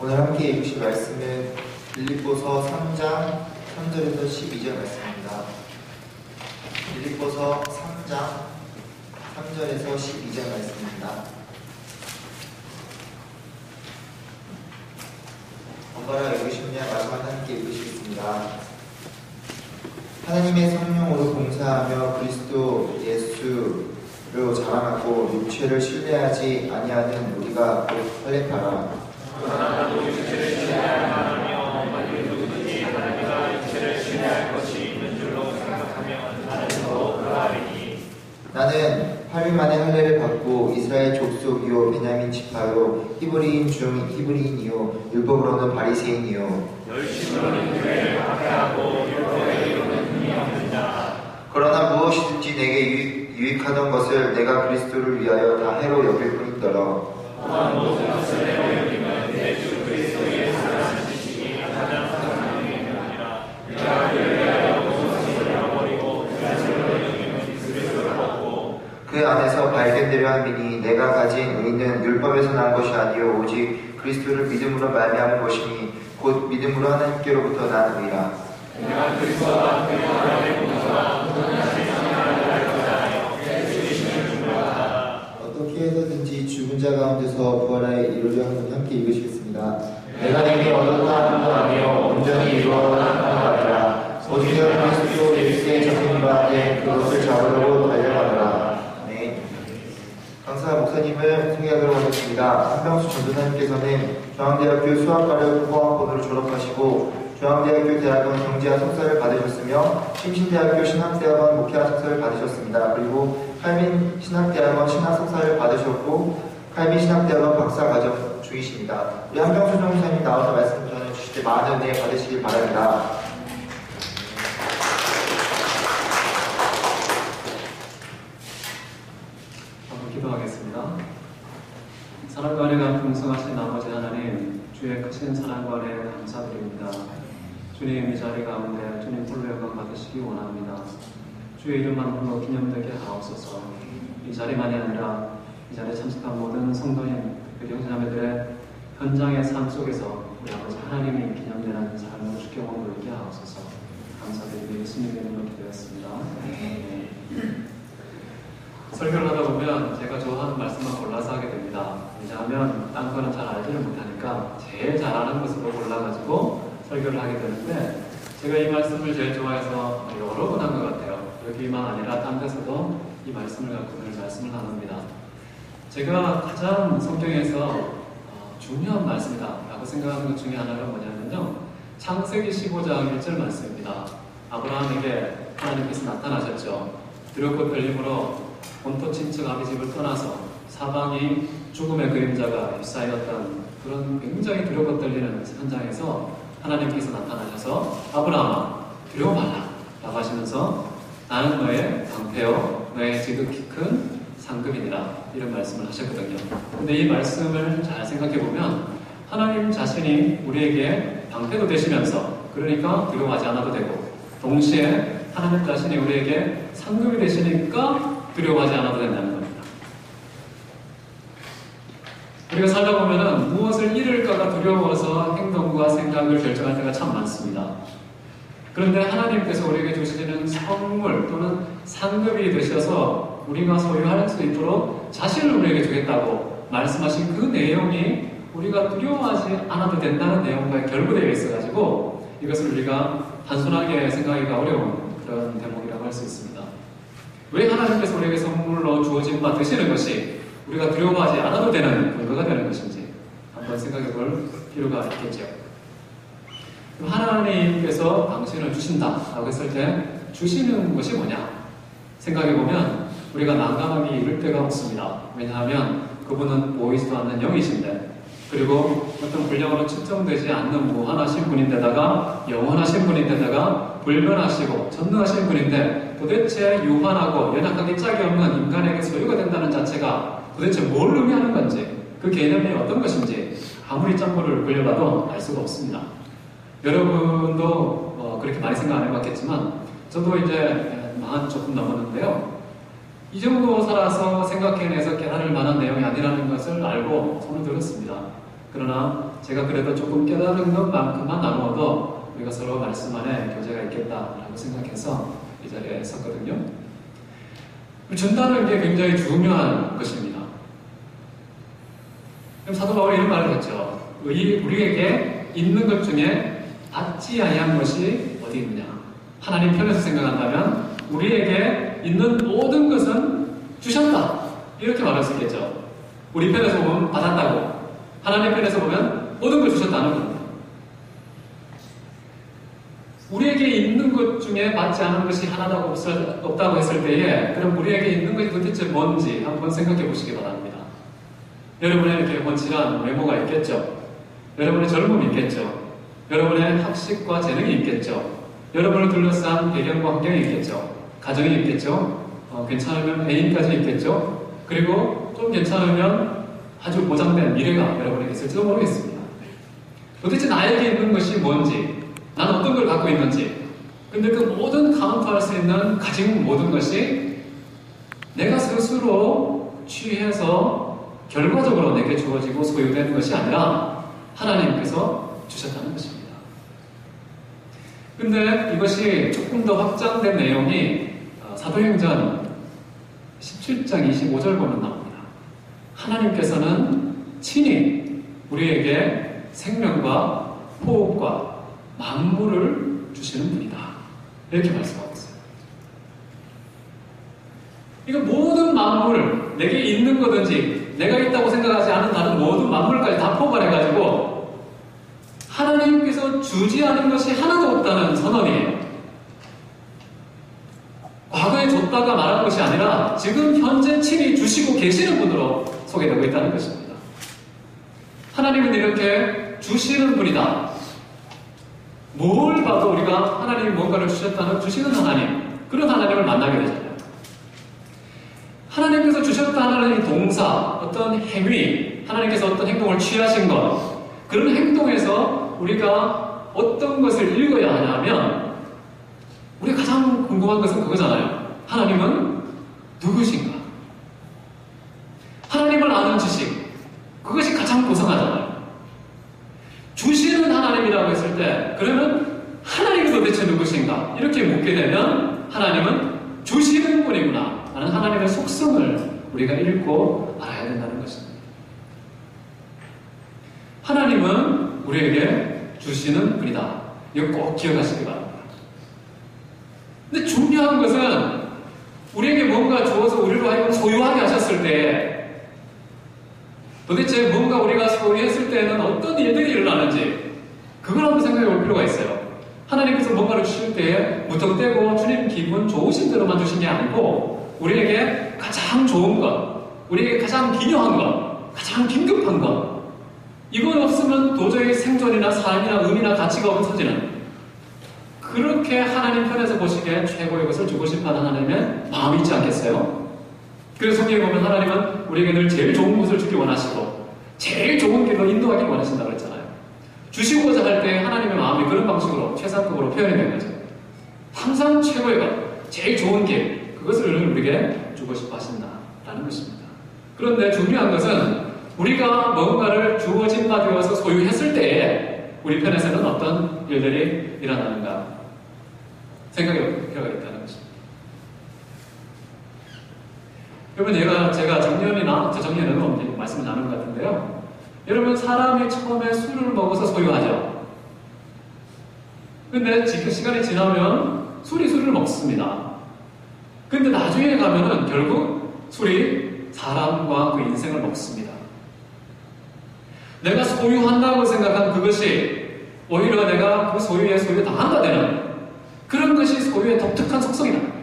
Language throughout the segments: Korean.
오늘 함께 읽으실 말씀은 빌립보서 3장 3절에서 12절 말씀입니다. 빌립보서 3장 3절에서 12절 말씀입니다. 번갈아 읽으시면 마지막 함께 읽으시겠습니다. 하나님의 성령으로 봉사하며 그리스도 예수로 자랑하고 육체를 신뢰하지 아니하는 우리가 곧 설레파라. 나도 육체를 신뢰하며 만일 누구든지 하나님과 육체를 신뢰할 것이 있는 줄로 생각하면 나는 더 그러하리니 나는 8일 만에 할례를 받고 이스라엘 족속이요 베냐민 지파요 히브리인 중 히브리인이요 율법으로는 바리새인이요 열심으로는 교회를 박해하고 율법에 이르는 힘이 없는 자. 그러나 무엇이든지 내게 유익하던 것을 내가 그리스도를 위하여 다 해로 여길 뿐이더라. 또한 모든 것을 해로 여기면 내 주 그리스도 예수를 아는 지식이 가장 상당히 있느니라. 내가 그를 위하여 모든 것을 잃어버리고 그리스도를 여기면 그리스도를 얻고 그 안에서 발견되려 함이니 내가 가진 의는 율법에서 난 것이 아니요 오직 그리스도를 믿음으로 말미암은 것이니 곧 믿음으로 하나님께로부터 난 의라. 내가 그리스도와 함께 하나님의 공로와 모든 세상을 할 것이라며 예수이심을 중보하다. 어떻게 해서든지 죽은 자 가운데서 부활하여 이루려 하는 함께 읽으시겠습니다. 내가 이미 얻었다 하는 것 아니요 온전히 이루었다 하는 것 아니라 오직 그리스도 예수의 적임과 된 그것을 잡으려고 달려가더라. 네. 강사 목사님을 소개하도록 하겠습니다. 한병수 전도사님께서는 중앙대학교 수학과를 후학번으로 졸업하시고 중앙대학교 대학원 경제학 석사를 받으셨으며 심신대학교 신학대학원 목회학 석사를 받으셨습니다. 그리고 칼빈 신학대학원 신학 석사를 받으셨고 칼빈 신학대학원 박사 과정 중이십니다. 우리 한병수 전도사님 나와서 말씀 전해주실 때 많은 은혜 받으시길 바랍니다. 한번 기도하겠습니다. 사랑과 은혜가 풍성하신 아버지 하나님, 주의 크신 사랑과 은혜 감사드립니다. 주님, 이 자리 가운데 주님 홀로 영광 받으시기 원합니다. 주의 이름만 홀로 기념되게 하옵소서. 이 자리만이 아니라 이 자리에 참석한 모든 성도님, 그 형제자매들의 현장의 삶 속에서 우리 아버지 하나님이 기념되는 삶으로 주께 원하게 하옵소서. 감사드리며 예수님의 이름으로 기도했습니다. 네. 설교를 하다 보면 제가 좋아하는 말씀만 골라서 하게 됩니다. 왜냐하면 딴 거는 잘 알지를 못하니까 제일 잘하는 것으로 골라가지고 설교를 하게 되는데, 제가 이 말씀을 제일 좋아해서 여러 번 한 것 같아요. 여기만 아니라 딴 데서도 이 말씀을 갖고 늘 말씀을 나눕니다. 제가 가장 성경에서 중요한 말씀이다 라고 생각하는 것 중에 하나가 뭐냐면요, 창세기 15장 1절 말씀입니다. 아브라함에게 하나님께서 나타나셨죠. 두렵고 떨림으로 본토 친척 아비집을 떠나서 사방이 죽음의 그림자가 휩싸였던 그런 굉장히 두렵고 떨리는 현장에서 하나님께서 나타나셔서 아브라함아 두려워 말라 라고 하시면서 나는 너의 방패요 너의 지극히 큰 상급이니라 이런 말씀을 하셨거든요. 근데 이 말씀을 잘 생각해보면 하나님 자신이 우리에게 방패도 되시면서, 그러니까 두려워하지 않아도 되고, 동시에 하나님 자신이 우리에게 상급이 되시니까 두려워하지 않아도 된다는 겁니다. 우리가 살다 보면은 무엇을 잃을까가 두려워서 행동과 생각을 결정할 때가 참 많습니다. 그런데 하나님께서 우리에게 주시는 선물 또는 상급이 되셔서 우리가 소유할 수 있도록 자신을 우리에게 주겠다고 말씀하신 그 내용이 우리가 두려워하지 않아도 된다는 내용과 결부되어 있어가지고 이것을 우리가 단순하게 생각하기가 어려운 그런 대목이라고 할 수 있습니다. 왜 하나님께서 우리에게 선물로 주어진 바 되시는 것이 우리가 두려워하지 않아도 되는 근거가 되는 것인지 한번 생각해 볼 필요가 있겠죠. 하나님께서 당신을 주신다라고 했을 때 주시는 것이 뭐냐 생각해 보면 우리가 난감하게 이를 데가 없습니다. 왜냐하면 그분은 보이지도 않는 영이신데, 그리고 어떤 분량으로 측정되지 않는 무한하신 분인데다가 영원하신 분인데다가 불변하시고 전능하신 분인데 도대체 유한하고 연약하기 짝이 없는 인간에게 소유가 된다는 자체가 도대체 뭘 의미하는 건지, 그 개념이 어떤 것인지 아무리 짬물을 굴려봐도 알 수가 없습니다. 여러분도 그렇게 많이 생각 안 해봤겠지만 저도 이제 40 조금 넘었는데요, 이 정도 살아서 생각해내서 깨달을 만한 내용이 아니라는 것을 알고 손을 들었습니다. 그러나 제가 그래도 조금 깨달은 것만큼만 나누어도 우리가 서로 말씀 안에 교제가 있겠다라고 생각해서 이 자리에 섰거든요. 준다는 게 굉장히 중요한 것입니다. 그럼 사도 바울이 이런 말을 했죠. 우리에게 있는 것 중에 받지 아니한 것이 어디 있느냐? 하나님 편에서 생각한다면 우리에게 있는 모든 것은 주셨다. 이렇게 말할 수 있겠죠. 우리 편에서 보면 받았다고, 하나님 편에서 보면 모든 걸 주셨다는 겁니다. 우리에게 있는 것 중에 받지 않은 것이 하나도 없다고 했을 때에 그럼 우리에게 있는 것이 도대체 뭔지 한번 생각해 보시기 바랍니다. 여러분의 이렇게 번칠한 외모가 있겠죠. 여러분의 젊음이 있겠죠. 여러분의 학식과 재능이 있겠죠. 여러분을 둘러싼 배경과 환경이 있겠죠. 가정이 있겠죠. 괜찮으면 애인까지 있겠죠. 그리고 좀 괜찮으면 아주 보장된 미래가 여러분에게 있을지도 모르겠습니다. 도대체 나에게 있는 것이 뭔지, 나는 어떤 걸 갖고 있는지, 근데 그 모든 카운트할 수 있는 가진 모든 것이 내가 스스로 취해서 결과적으로 내게 주어지고 소유되는 것이 아니라 하나님께서 주셨다는 것입니다. 근데 이것이 조금 더 확장된 내용이 사도행전 17장 25절 보면 나옵니다. 하나님께서는 친히 우리에게 생명과 호흡과 만물을 주시는 분이다. 이렇게 말씀하고 있어요. 이거 모든 만물, 내게 있는 거든지 내가 있다고 생각하지 않은 다른 모든 만물까지 다 포괄해가지고 하나님께서 주지 않은 것이 하나도 없다는 선언이에요. 과거에 줬다가 말한 것이 아니라 지금 현재 친히 주시고 계시는 분으로 소개되고 있다는 것입니다. 하나님은 이렇게 주시는 분이다. 뭘 봐도 우리가 하나님이 뭔가를 주셨다는 주시는 하나님, 그런 하나님을 만나게 되잖아요. 하나님께서 주셨다는 이 동사, 어떤 행위, 하나님께서 어떤 행동을 취하신 것, 그런 행동에서 우리가 어떤 것을 읽어야 하냐면 우리가 가장 궁금한 것은 그거잖아요. 하나님은 누구신가? 하나님을 아는 지식, 그것이 가장 고상하잖아요. 주시는 하나님이라고 했을 때 그러면 하나님이 도대체 누구신가? 이렇게 묻게 되면 하나님은 주시는 분이구나 하는 하나님의 속성을 우리가 읽고 알아야 된다는 것입니다. 하나님은 우리에게 주시는 분이다. 이거 꼭 기억하시기 바랍니다. 근데 중요한 것은 우리에게 뭔가 주어서 우리로 하여금 소유하게 하셨을 때 도대체 뭔가 우리가 소유했을 때는 어떤 일들이 일어나는지 그걸 한번 생각해 볼 필요가 있어요. 하나님께서 뭔가를 주실 때에 무턱대고 주님 기분 좋으신 대로만 주신 게 아니고 우리에게 가장 좋은 것, 우리에게 가장 기묘한 것, 가장 긴급한 것, 이건 없으면 도저히 생존이나 삶이나 의미나 가치가 없어지는 그렇게 하나님 편에서 보시기에 최고의 것을 주고 싶어하는 하나님의 마음이 있지 않겠어요? 그래서 성경에 보면 하나님은 우리에게 늘 제일 좋은 것을 주기 원하시고 제일 좋은 길로 인도하기 원하신다고 했잖아요. 주시고자 할 때 하나님의 마음이 그런 방식으로 최상급으로 표현이 된 거죠. 항상 최고의 것, 제일 좋은 길, 그것을 우리에게 주고 싶어 하신다라는 것입니다. 그런데 중요한 것은 우리가 뭔가를 주어진 바 되어서 소유했을 때에 우리 편에서는 어떤 일들이 일어나는가 생각해 볼 필요가 있다는 것입니다. 여러분, 제가 정년이나 저정년은 말씀을 나눈 것 같은데요. 여러분, 사람이 처음에 술을 먹어서 소유하죠. 근데 시간이 지나면 술을 먹습니다. 근데 나중에 가면은 결국 술이 사람과 그 인생을 먹습니다. 내가 소유한다고 생각한 그것이 오히려 내가 그 소유에 당한다 되는 그런 것이 소유의 독특한 속성이다.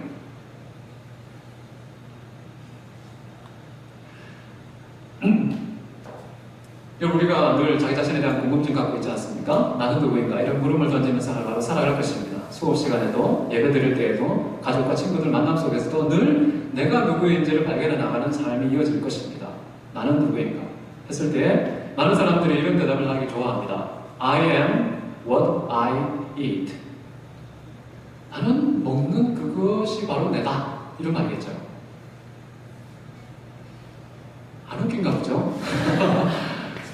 여러분, 우리가 늘 자기 자신에 대한 궁금증 갖고 있지 않습니까? 나는 누구인가? 이런 물음을 던지면서 살아갈 것입니다. 수업 시간에도, 예배 드릴 때에도, 가족과 친구들 만남 속에서도 늘 내가 누구인지를 발견해 나가는 삶이 이어질 것입니다. 나는 누구인가? 했을 때 많은 사람들이 이런 대답을 하기 좋아합니다. I am what I eat. 나는 먹는 그것이 바로 내다. 이런 말이겠죠. 안 웃긴가 보죠?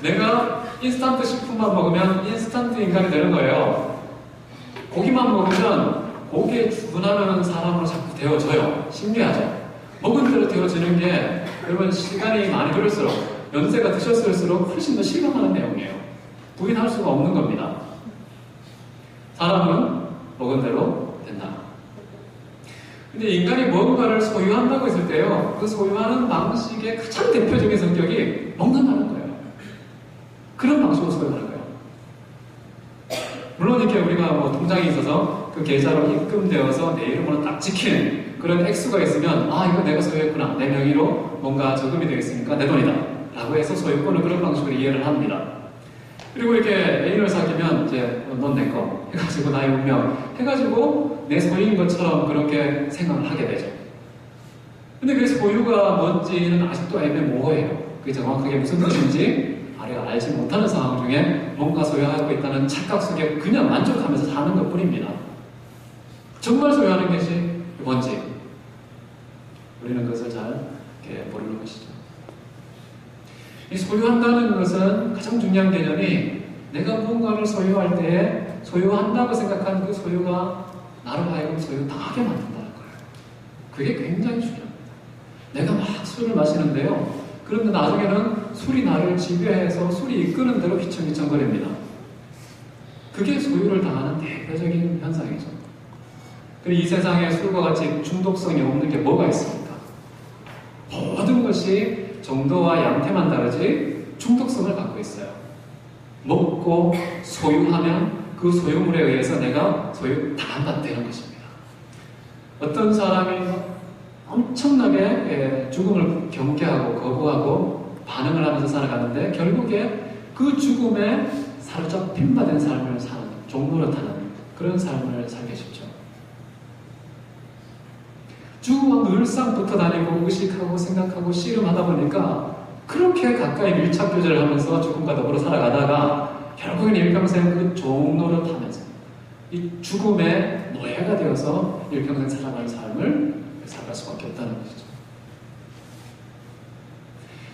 내가 인스턴트 식품만 먹으면 인스턴트 인간이 되는 거예요. 고기만 먹으면 고기에 주분하는 사람으로 자꾸 되어져요. 심리하죠. 먹은 대로 되어지는 게 여러분 시간이 많이 흐를수록 연세가 드셨을수록 훨씬 더 실감하는 내용이에요. 부인할 수가 없는 겁니다. 사람은 먹은 대로 된다. 근데 인간이 무언가를 소유한다고 했을 때요, 그 소유하는 방식의 가장 대표적인 성격이 먹는다는 거예요. 그런 방식으로 소유하는 거예요. 물론 이렇게 우리가 뭐 통장에 있어서 그 계좌로 입금되어서 내 이름으로 딱 찍히는 그런 액수가 있으면, 아, 이거 내가 소유했구나. 내 명의로 뭔가 저금이 되겠으니까 내 돈이다. 라고 해서 소유권을 그런 방식으로 이해를 합니다. 그리고 이렇게 애인을 사귀면 이제 넌 내 거 해가지고 나의 운명 해가지고 내 소유인 것처럼 그렇게 생각을 하게 되죠. 근데 그 소유가 뭔지는 아직도 애매모호해요. 그게 정확하게 무슨 뜻인지 아래가 알지 못하는 상황 중에 뭔가 소유하고 있다는 착각 속에 그냥 만족하면서 사는 것 뿐입니다. 정말 소유하는 것이 뭔지 우리는 그것을 잘 모르는 것이죠. 이 소유한다는 것은 가장 중요한 개념이 내가 무언가를 소유할 때 소유한다고 생각하는 그 소유가 나로 하여금 소유당하게 만든다는 거예요. 그게 굉장히 중요합니다. 내가 막 술을 마시는데요. 그런데 나중에는 술이 나를 지배해서 술이 이끄는 대로 휘청휘청거립니다. 그게 소유를 당하는 대표적인 현상이죠. 그리고 이 세상에 술과 같이 중독성이 없는 게 뭐가 있습니까? 모든 것이 정도와 양태만 다르지 중독성을 갖고 있어요. 먹고 소유하면 그 소유물에 의해서 내가 소유당한다 되는 것입니다. 어떤 사람이 엄청나게 죽음을 경계하고 거부하고 반응을 하면서 살아가는데 결국에 그 죽음에 사로잡힌 바 된 삶을 사는, 종노릇하는 그런 삶을 살게 쉽죠. 죽음과 늘상 붙어 다니고 의식하고 생각하고 씨름하다 보니까 그렇게 가까이 밀착 교제를 하면서 죽음과 더불어 살아가다가 결국엔 일평생 그 종노릇하면서 이 죽음의 노예가 되어서 일평생 살아가는 삶을 살아갈 수밖에 없다는 것이죠.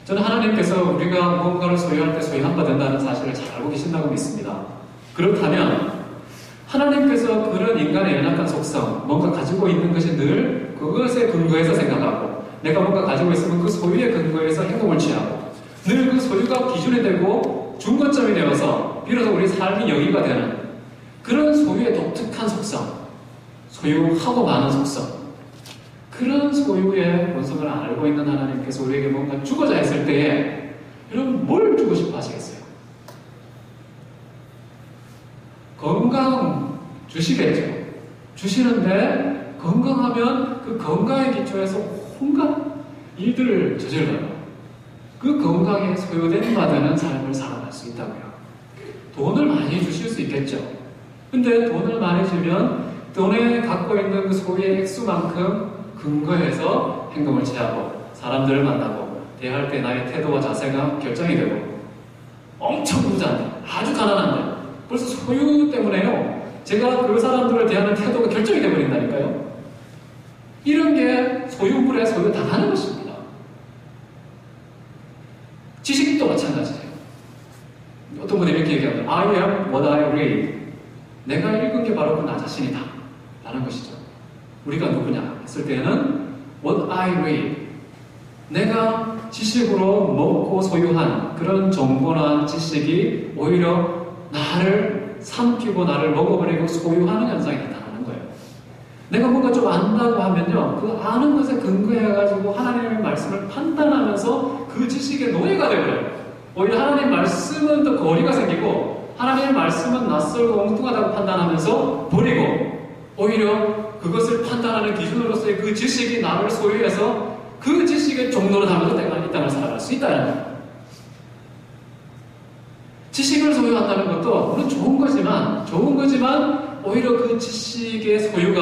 저는 하나님께서 우리가 무언가를 소유할 때 소유한 바 된다는 사실을 잘 알고 계신다고 믿습니다. 그렇다면 하나님께서 그런 인간의 연약한 속성, 뭔가 가지고 있는 것이 늘 그것에 근거해서 생각하고 내가 뭔가 가지고 있으면 그 소유에 근거해서 행동을 취하고 늘 그 소유가 기준이 되고 중거점이 되어서 비로소 우리 삶이 영위가 되는 그런 소유의 독특한 속성, 소유하고 많은 속성, 그런 소유의 본성을 알고 있는 하나님께서 우리에게 뭔가 주고자 했을 때에 여러분 뭘 주고 싶어 하시겠어요? 건강 주시겠죠. 주시는데 건강하면 그 건강의 기초에서 온갖 일들을 저질러요. 그 건강에 소요된 바 되는 삶을 살아갈 수 있다고요. 돈을 많이 주실 수 있겠죠. 근데 돈을 많이 주면 돈에 갖고 있는 그 소유의 액수만큼 근거해서 행동을 취하고 사람들을 만나고 대할 때 나의 태도와 자세가 결정이 되고 엄청 부자인데 아주 가난한데 벌써 소유 때문에요. 제가 그 사람들을 대하는 태도가 결정이 되어버린다니까요. 이런 게 소유물에 소유당하는 것입니다. 지식도 마찬가지예요. 어떤 분이 이렇게 얘기합니다. I am what I read. 내가 읽은 게 바로 그 나 자신이다. 라는 것이죠. 우리가 누구냐 했을 때는 what I read. 내가 지식으로 먹고 소유한 그런 정보나 지식이 오히려 나를 삼키고 나를 먹어버리고 소유하는 현상이 나타나는 거예요. 내가 뭔가 좀 안다고 하면요, 그 아는 것에 근거해가지고 하나님의 말씀을 판단하면서 그 지식의 노예가 되어버려요. 오히려 하나님 말씀은 더 거리가 생기고 하나님의 말씀은 낯설고 엉뚱하다고 판단하면서 버리고 오히려 그것을 판단하는 기준으로서의 그 지식이 나를 소유해서 그 지식의 종로를 하면서 내가 이 땅을 살아갈 수 있다는 거예요. 지식을 소유한다는 것도 물론 좋은 거지만 오히려 그 지식의 소유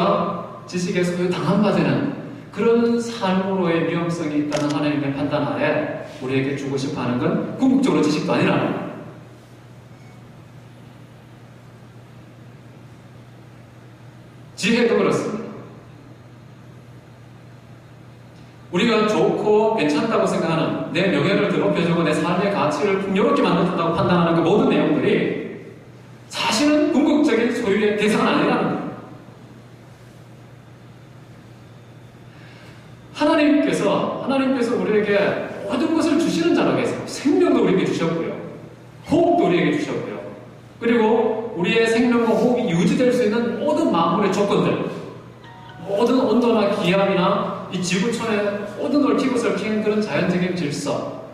당한 바 되는 그런 삶으로의 위험성이 있다는 하나님의 판단 아래 우리에게 주고 싶어 하는 건 궁극적으로 지식도 아니라는 거예요. 지혜도 그렇습니다. 우리가 좋고 괜찮다고 생각하는 내 명예를 드높여주고 내 삶의 가치를 풍요롭게 만들어준다고 판단하는 그 모든 내용들이 사실은 궁극적인 소유의 대상은 아니라는 거예요. 하나님께서 우리에게 모든 것을 주시는 자로 계세요. 생명도 우리에게 주셨고요. 호흡도 우리에게 주셨고요. 그리고 우리의 생명과 호흡이 유지될 수 있는 모든 만물의 조건들, 모든 온도나 기압이나 이 지구촌의 모든 얽히고 설킨 그런 자연적인 질서,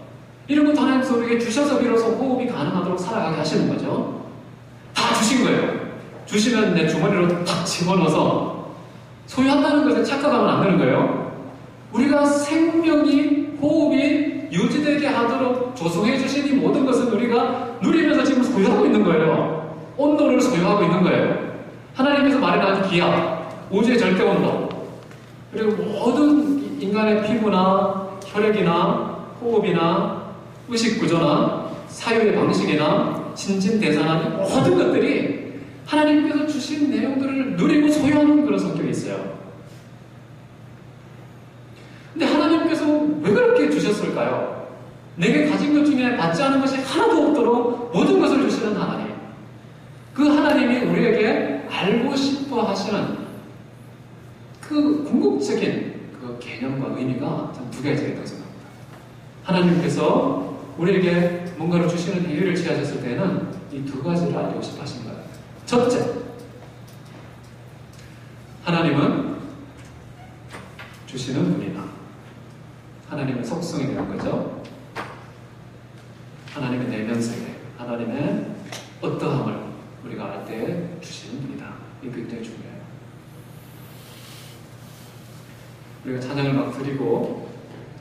이런 것도 하나님께서 우리에게 주셔서 비로소 호흡이 가능하도록 살아가게 하시는 거죠. 다 주신 거예요. 주시면 내 주머니로 탁 집어넣어서 소유한다는 것에 착각하면 안 되는 거예요. 우리가 생명이, 호흡이 유지되게 하도록 조성해 주신 이 모든 것은 우리가 누리면서 지금 소유하고 있는 거예요. 온도를 소유하고 있는 거예요. 하나님께서 마련한 기압, 우주의 절대 온도, 그리고 모든 인간의 피부나 혈액이나 호흡이나 의식 구조나 사유의 방식이나 신진대사나 모든 것들이 하나님께서 주신 내용들을 누리고 소유하는 그런 성격이 있어요. 근데 하나님께서 왜 그렇게 주셨을까요? 내게 가진 것 중에 받지 않은 것이 하나도 없도록 모든 것을 주시는 하나님. 그 하나님이 우리에게 알고 싶어 하시는 그 궁극적인 그 개념과 의미가 전 두 가지가 있다고 생각합니다. 하나님께서 우리에게 뭔가를 주시는 행위를 취하셨을 때는 이 두 가지를 알고 싶어 하신 거예요. 첫째, 하나님은 주시는 분이다. 하나님의 속성이 되는 거죠. 하나님의 내면세계, 하나님의 어떠함을 우리가 알 때 주시는 분이다. 이게 굉장히 중요해요. 우리가 찬양을 막 드리고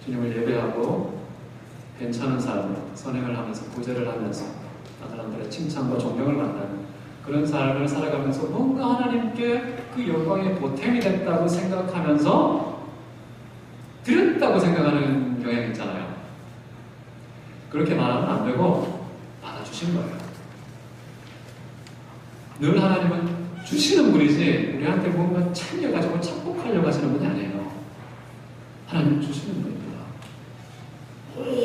주님을 예배하고 괜찮은 삶을 선행을 하면서 구제를 하면서 사람들의 칭찬과 존경을 받는 그런 삶을 살아가면서 뭔가 하나님께 그 영광의 보탬이 됐다고 생각하면서 드렸다고 생각하는 경향이 있잖아요. 그렇게 말하면 안 되고 받아주신 거예요. 늘 하나님은 주시는 분이지 우리한테 뭔가 챙겨가지고 착복하려고 하시는 분이 아니에요. 하나님은 주시는 분입니다.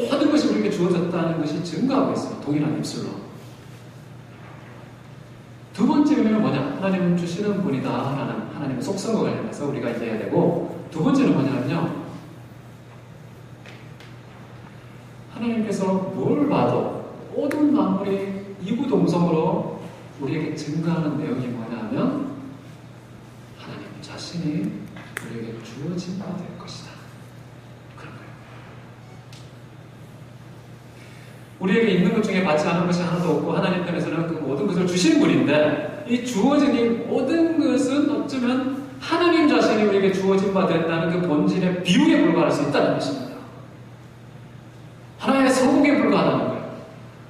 모든 것이 우리에게 주어졌다는 것이 증거하고 있어요. 동일한 입술로. 두 번째 의미는 뭐냐? 하나님은 주시는 분이다 라는 하나님의 속성과 관련해서 우리가 이해해야 되고, 두 번째는 뭐냐면요, 하나님께서 뭘 봐도 모든 만물이 이구동성으로 우리에게 증거하는 내용이 뭐냐면 하나님 자신이 우리에게 주어진 바 될 것이다. 그런 거예요. 우리에게 있는 것 중에 받지 않은 것이 하나도 없고 하나님 편에서는 그 모든 것을 주신 분인데, 이 주어진 이 모든 것은 어쩌면 하나님 자신이 우리에게 주어진 바 된다는 그 본질의 비유에 불과할 수 있다는 것입니다. 하나의 성공에 불과하다는 거예요.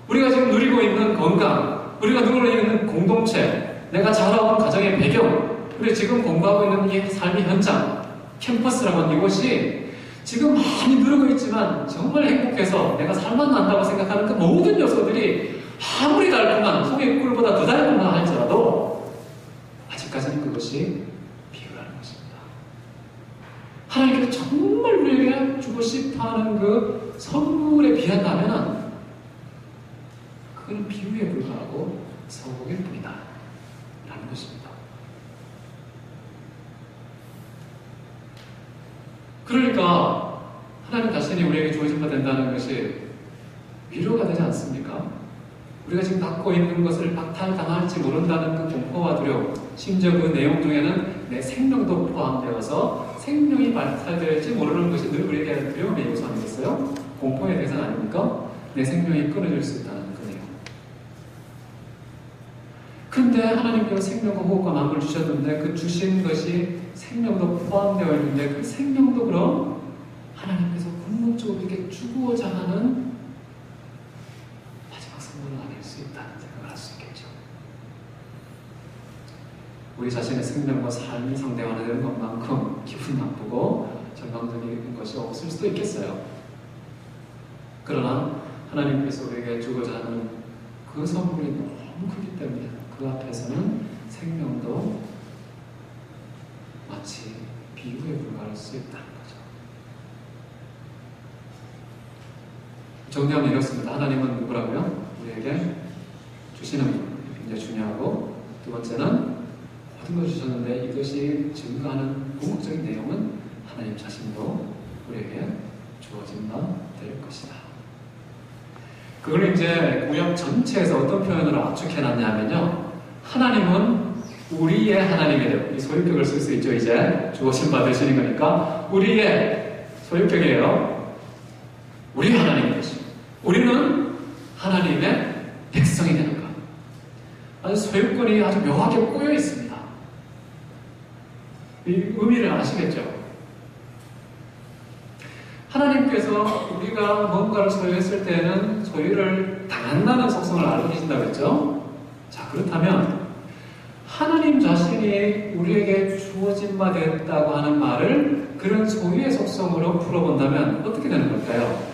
우리가 지금 누리고 있는 건강, 우리가 누리고 있는 공동체, 내가 자라온 가정의 배경, 우리가 지금 공부하고 있는 이 삶의 현장, 캠퍼스라고 하는 이곳이 지금 많이 누르고 있지만 정말 행복해서 내가 살만난다고 생각하는 그 모든 요소들이 아무리 달콤한 소의 꿀보다 더 달콤하다 할지라도 아직까지는 그것이 비유라는 것입니다. 하나님께서 정말 우리에게 주고 싶어하는 그 선물에 비한다면 그건 비유에 불과하고 서곡일 뿐이다 라는 것입니다. 그러니까 하나님 자신이 우리에게 주어진 바 된다는 것이 위로가 되지 않습니까? 우리가 지금 갖고 있는 것을 박탈당할지 모른다는 그 공포와 두려움, 심지어 그 내용 중에는 내 생명도 포함되어서 생명이 박탈될지 모르는 것이 늘 우리에게 두려움의 요소 아니겠어요? 공포의 대상 아닙니까? 내 생명이 끊어질 수 있다는 그 내용. 근데 하나님께서 생명과 호흡과 마음을 주셨는데 그 주신 것이 생명도 포함되어 있는데 그 생명도 그럼 하나님께서 궁극적으로 이렇게 주고자 하는 마지막 선물은 아닐 수 있다는 생각을 할 수 있겠죠. 우리 자신의 생명과 삶이 상대화되는 것만큼 기분 나쁘고 절망적인 것이 없을 수도 있겠어요. 그러나 하나님께서 우리에게 주고자 하는 그 선물이 너무 크기 때문에 그 앞에서는 생명도 마치 비유에 불과할 수 있다는 거죠. 정리하면 이렇습니다. 하나님은 누구라고요? 우리에게 주시는 분, 굉장히 중요하고, 두 번째는 모든 걸 주셨는데 이것이 증거하는 궁극적인 내용은 하나님 자신도 우리에게 주어진 바 될 것이다. 그걸 이제 구약 전체에서 어떤 표현으로 압축해놨냐면요, 하나님은 우리의 하나님이 되고, 이 소유격을 쓸 수 있죠. 이제 주어진 바 되시는 거니까 우리의 소유격이에요. 우리 하나님이 되시고, 우리는 하나님의 백성이 되는 것. 아주 소유권이 아주 묘하게 꼬여 있습니다. 이 의미를 아시겠죠? 하나님께서 우리가 뭔가를 소유했을 때는 소유를 당한다는 속성을 알고 계신다고 했죠? 자, 그렇다면 하나님 자신이 우리에게 주어진 바 되었다고 하는 말을 그런 소유의 속성으로 풀어본다면 어떻게 되는 걸까요?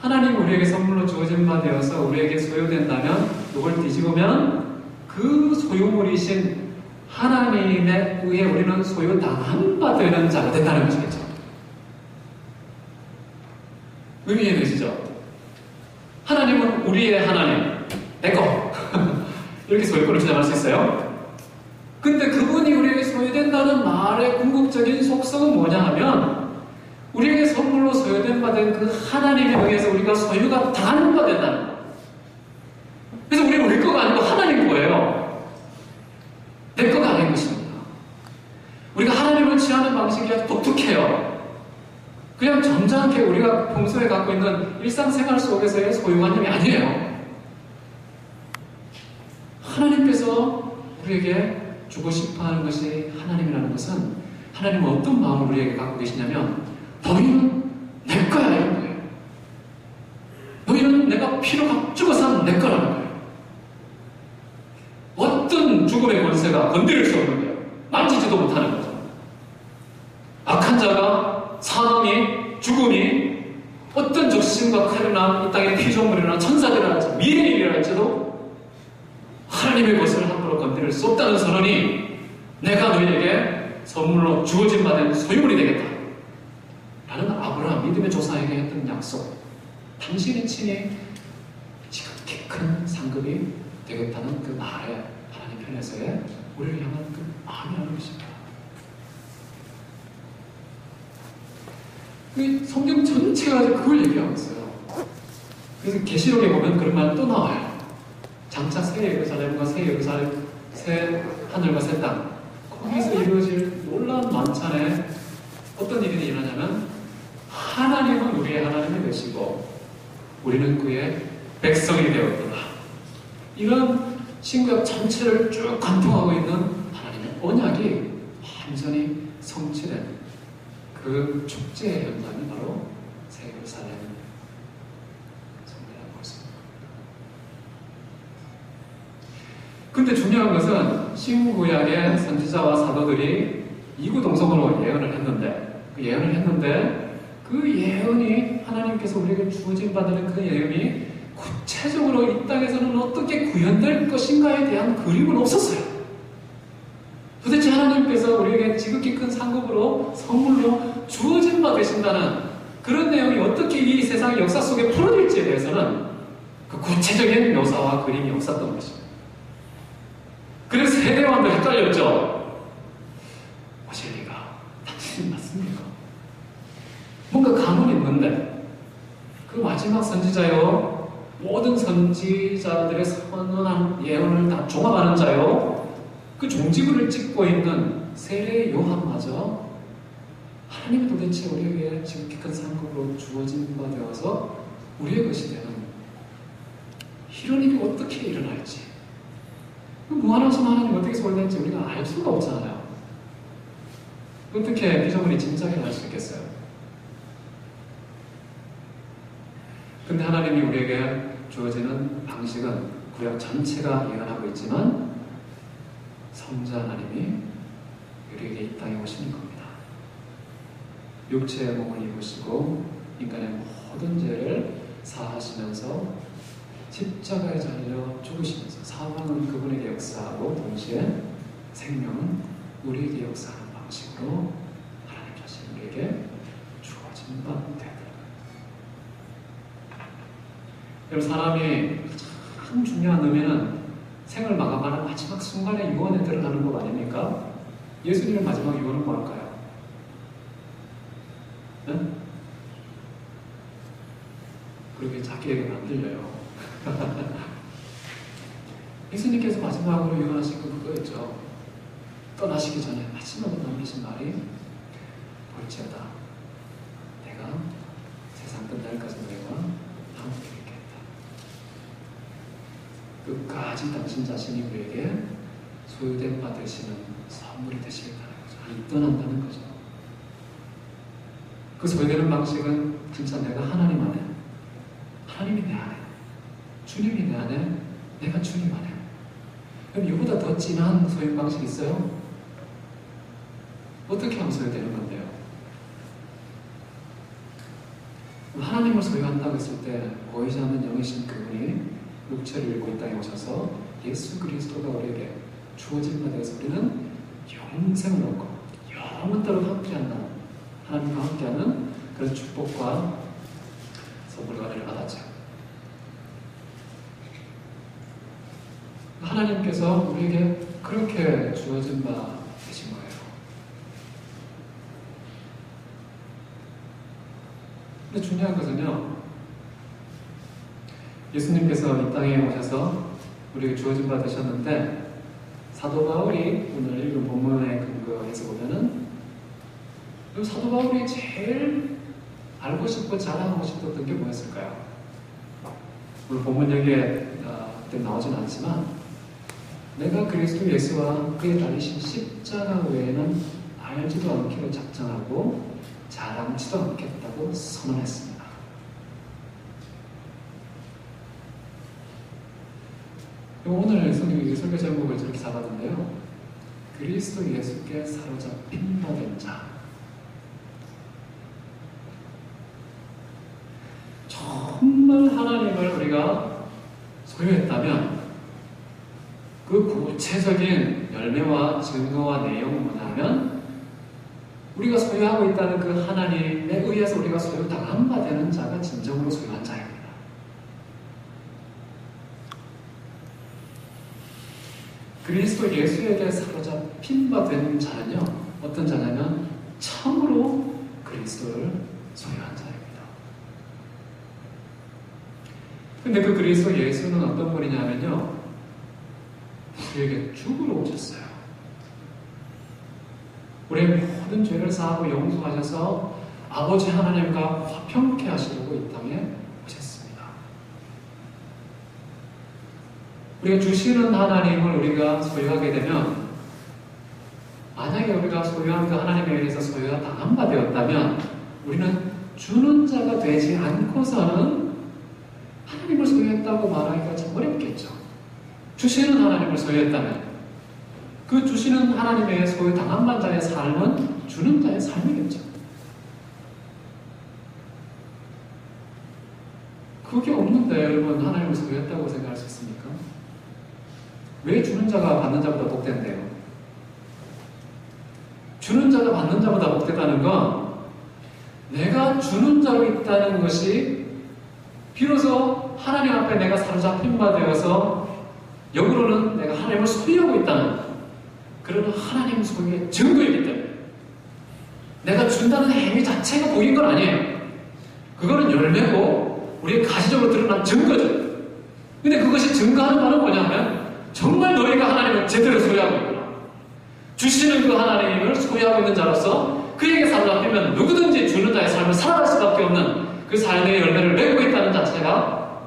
하나님 우리에게 선물로 주어진 바 되어서 우리에게 소유된다면, 이걸 뒤집으면 그 소유물이신 하나님에 의해 우리는 소유당한 바 되는 자가 됐다는 것이겠죠. 의미 이해되시죠? 하나님은 우리의 하나님, 내거 이렇게 소유권을 주장할 수 있어요. 근데 그분이 우리에게 소유된다는 말의 궁극적인 속성은 뭐냐 하면, 우리에게 선물로 소유된 바 된 그 하나님에 의해서 우리가 소유가 당하는 바 된다는 거예요. 그래서 우리는 우리 거가 아니고 하나님 거예요. 내 거가 아닌 것입니다. 우리가 하나님을 취하는 방식이 아주 독특해요. 그냥 점잖게 우리가 평소에 갖고 있는 일상생활 속에서의 소유관념이 아니에요. 하나님께서 우리에게 주고 싶어 하는 것이 하나님이라는 것은, 하나님은 어떤 마음을 우리에게 갖고 계시냐면, 너희는 내 거야, 이런 거예요. 너희는 내가 피로 값주고 산 내 거라는 거예요. 어떤 죽음의 권세가 건드릴 수 없는 거예요. 만지지도 못하는 거죠. 악한 자가, 사망이, 죽음이, 어떤 적신과 칼이나 이 땅의 피조물이나 천사들이나 미래의 일이라 할지도 하나님의 것을 함부로 건드릴 수 없다는 선언이, 내가 너희에게 선물로 주어진 바 된 소유물이 되겠다 라는 아브라함 믿음의 조상에게 했던 약속, 당신이 친히 지극히 큰 상급이 되겠다는 그 말에 하나님 편에서의 우리를 향한 그 마음이라는 것입니다. 그 성경 전체가 그걸 얘기하고 있어요. 그래서 계시록에 보면 그런 말 또 나와요. 장차 새 예루살렘과 새 예루살렘, 새 하늘과 새 땅, 거기서 이루어질 놀라운 만찬에 어떤 일이 일어나냐면, 하나님은 우리의 하나님이 되시고 우리는 그의 백성이 되었구나, 이런 신구약 전체를 쭉 관통하고 있는 하나님의 언약이 완전히 성취된 그 축제의 현장이 바로 새 예루살렘 성회라는 것입니다. 근데 중요한 것은 신구약의 선지자와 사도들이 이구동성으로 예언을 했는데, 그 예언이 하나님께서 우리에게 주어진 바되는 그 예언이 구체적으로 이 땅에서는 어떻게 구현될 것인가에 대한 그림은 없었어요. 도대체 하나님께서 우리에게 지극히 큰 상급으로 선물로 주어진 바 되신다는 그런 내용이 어떻게 이 세상의 역사 속에 풀어질지에 대해서는 그 구체적인 묘사와 그림이 없었던 것입니다. 그래서 세대와도 헷갈렸죠. 오실리가 당신이 맞습니까? 뭔가 감은 있는데, 그 마지막 선지자요, 모든 선지자들의 선언한 예언을 다 종합하는 자요, 그 종지부를 찍고 있는 세례 요한마저 하나님이 도대체 우리에게 지극히 큰 상급으로 주어진 바 되어서 우리의 것이 되는 이런 일이 어떻게 일어날지, 무한하신 하나님 어떻게 소홀될지 우리가 알 수가 없잖아요. 어떻게 피조물이 짐작해 갈 수 있겠어요? 근데 하나님이 우리에게 주어지는 방식은 구약 전체가 예언하고 있지만, 성자 하나님이 우리에게 이 땅에 오시는 겁니다. 육체의 몸을 입으시고 인간의 모든 죄를 사하시면서 십자가에 잘려 죽으시면서, 사망은 그분에게 역사하고 동시에 생명은 우리에게 역사하는 방식으로 하나님 자신이 우리에게 주어진 바 되더라고요. 여러분, 사람이 참 중요한 의미는 생을 마감하는 마지막 순간에 유언에 드러나는 것 아닙니까? 예수님의 마지막 유언은 뭘까요? 네? 그렇게 자기에게는 안 들려요. 예수님께서 마지막으로 유언하신 건 그거였죠. 떠나시기 전에 마지막으로 남기신 말이 볼지어다 내가 세상 끝날까지 너희와 함께 있겠다. 끝까지 당신 자신이 우리에게 소유된 바 되시는 선물이 되시겠다는 거죠. 아니, 떠난다는 거죠. 그 소유되는 방식은 진짜 내가 하나님 안에, 하나님이 내 안에, 주님이 내 안에, 내가 주님 안에. 그럼 이보다 더 진한 소유 방식이 있어요? 어떻게 하면 소유되는 건데요? 하나님을 소유한다고 했을 때 보이지 않는 영이신 그분이 육체를 입고 이 땅에 오셔서 예수 그리스도가 우리에게 주어진 바 되어서 우리는 영생을 얻고 영원토록 함께한다. 하나님과 함께하는 그런 축복과 선물과 은혜를 받았죠. 하나님께서 우리에게 그렇게 주어진 바 되신 거예요. 근데 중요한 것은요, 예수님께서 이 땅에 오셔서 우리에게 주어진 바 되셨는데, 사도 바울이 오늘 읽은 본문에 근거해서 보면은, 사도 바울이 제일 알고 싶고 자랑하고 싶었던 게 뭐였을까요? 오늘 본문 여기에 나오진 않지만, 내가 그리스도 예수와 그의 달리신 십자가 외에는 알지도 않기로 작정하고 자랑치도 않겠다고 선언했습니다. 오늘 설교 제목을 저렇게 잡았는데요. 그리스도 예수께 사로잡힌 바 된 자. 정말 하나님을 우리가 소유했다면 그 구체적인 열매와 증거와 내용은 뭐냐면 우리가 소유하고 있다는 그 하나님에 의해서 우리가 소유당한 바 되는 자가 진정으로 소유한 자입니다. 그리스도 예수에게 사로잡힌 바 된 자는요, 어떤 자냐면 참으로 그리스도를 소유한 자입니다. 근데 그 그리스도 예수는 어떤 분이냐면요, 우리에게 죽으러 오셨어요. 우리의 모든 죄를 사하고 용서하셔서 아버지 하나님과 화평케 하시려고 이 땅에 오셨습니다. 우리가 주시는 하나님을 우리가 소유하게 되면, 만약에 우리가 소유한 그 하나님에 의해서 소유당한 바 되었다면 우리는 주는 자가 되지 않고서는 하나님을 소유했다고 말하기가 참 어렵겠죠. 주시는 하나님을 소유했다면 그 주시는 하나님의 소유당한 바 자의 삶은 주는 자의 삶이겠죠. 그게 없는데 여러분, 하나님을 소유했다고 생각할 수 있습니까? 왜 주는 자가 받는 자보다 복된대요? 주는 자가 받는 자보다 복되다는 건 내가 주는 자로 있다는 것이 비로소 하나님 앞에 내가 사로잡힌 바 되어서 역으로는 내가 하나님을 소유하고 있다는 그런 하나님 소유의 증거이기 때문에 내가 준다는 행위 자체가 복인 건 아니에요. 그거는 열매고 우리의 가시적으로 드러난 증거죠. 근데 그것이 증거하는 바는 뭐냐면 정말 너희가 하나님을 제대로 소유하고 있구나. 주시는 그 하나님을 소유하고 있는 자로서 그에게 사로잡히면 누구든지 주는 자의 삶을 살아갈 수밖에 없는 그 삶의 열매를 맺고 있다는 자체가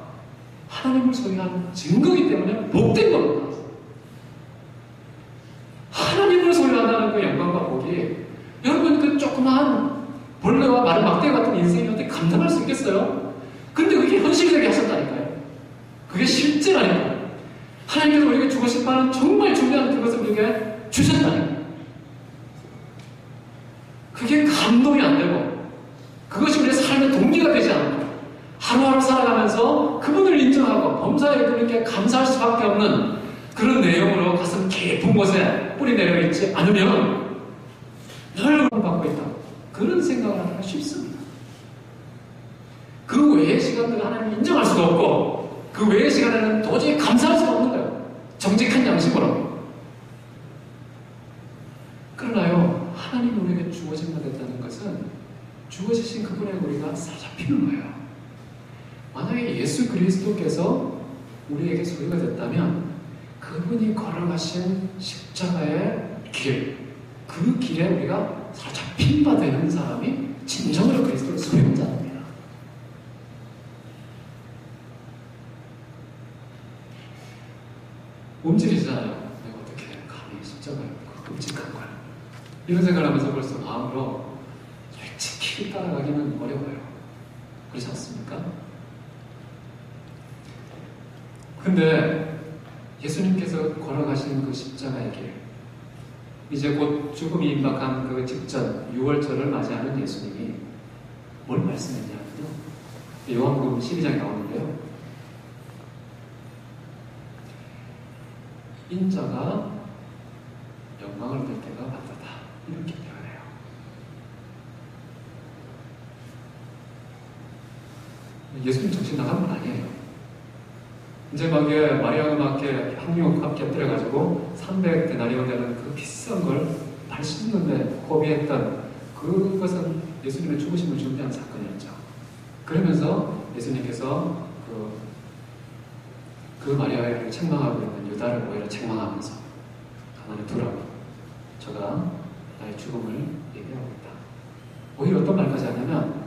하나님을 소유한 증거이기 때문에 복된 겁니다. 하나님을 소유한다는 그 영광과 복이 여러분 그 조그마한 벌레와 마른 막대 같은 인생이 어떻게 감당할 수 있겠어요? 근데 그게 현실이 되게 하셨다니까요. 그게 실제라니까요. 하나님께서 우리에게 주고 싶어하는 정말 중요한 그것을 우리에게 주셨다니까요. 그게 감동이 안 되고 그것이 우리의 삶의 동기가 되지 않고 하루하루 살아가면서 그분을 인정하고 범사에 그분께 감사할 수밖에 없는 그런 내용으로 가슴 깊은 곳에 뿌리 내려 있지 않으면 늘 받고 있다. 그런 생각을 하기가 쉽습니다. 그 외의 시간들은 하나님이 인정할 수도 없고 그 외의 시간에는 도저히 감사할 수 없는 거예요. 정직한 양심으로. 그러나요, 하나님이 우리에게 주어진 바 됐다는 것은 주어지신 그분에 우리가 사로잡히는 거예요. 만약에 예수 그리스도께서 우리에게 소유가 됐다면 그분이 걸어가신 십자가의 길, 그 길에 우리가 사로잡힌 바 되는 사람이 진정으로 그리스도를 소유한 자입니다. 움직이잖아요. 내가 어떻게 감히 십자가에 끔찍한 걸. 이런 생각을 하면서 벌써 마음으로 솔직히 따라가기는 어려워요. 그렇지 않습니까? 근데 예수님께서 걸어가신 그 십자가의 길, 이제 곧 죽음이 임박한 그 직전 6월절을 맞이하는 예수님이 뭘 말씀했냐면요. 요한복음 12장에 나오는데요. 인자가 영광을 얻을 때가 왔다. 이렇게 표현해요. 예수님 정신 나간 건 아니에요. 이제 막에 마리아가 막게 항육 함께 엎드려가지고 300데나리온 되는 그 비싼 걸 발 씻는데 고비했던 그것은 예수님의 죽으심을 준비한 사건이었죠. 그러면서 예수님께서 그 마리아를 책망하고 있는 유다를 오히려 책망하면서 가만히 두라고, 저가 나의 죽음을 얘기하고 있다. 오히려 어떤 말까지 하냐면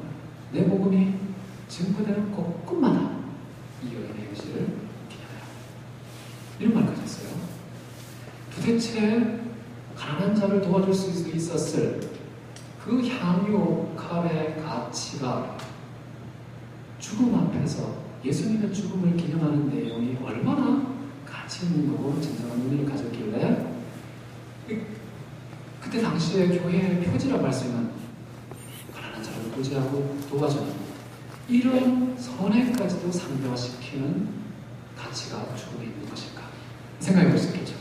내 복음이 증거되는 곳곳마다 이 여인의 행실을 기념해라. 이런 말까지 했어요. 도대체 가난한 자를 도와줄 수 있었을 그 향유옥합의 가치가 죽음 앞에서 예수님의 죽음을 기념하는 내용이 얼마나 가치 있는 거고 진정한 의미를 가졌길래 그때 당시에 교회의 표지라고 할 수 있는 가난한 자를 구제하고 도와주는 이런 선행까지도 상대화시키는 가치가 죽음에 있는 것일까 생각해 볼 수 있겠죠.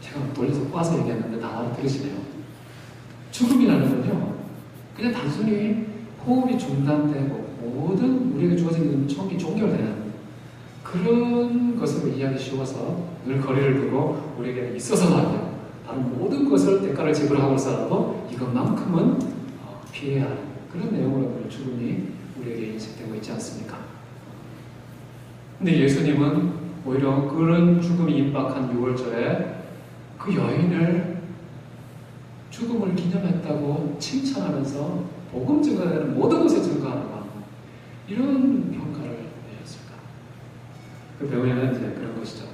제가 돌려서 꼬아서 얘기했는데 다 알아들으시네요. 죽음이라는 건요, 그냥 단순히 호흡이 중단되고 모든 우리에게 주어진 은총이 종결되는 그런 것으로 이해하기 쉬워서 늘 거리를 두고 우리에게 있어서도 안 되고 다른 모든 것을 대가를 지불하고 있어도 이것만큼은 피해야 하는 그런 내용으로 죽음이 우리에게 인식되고 있지 않습니까? 근데 예수님은 오히려 그런 죽음이 임박한 6월절에 그 여인을 죽음을 기념했다고 칭찬하면서 복음 증거되는 모든 것에 증거하는 것, 이런 평가를 내렸습니다. 그 배우에는 이제 그런 것이죠.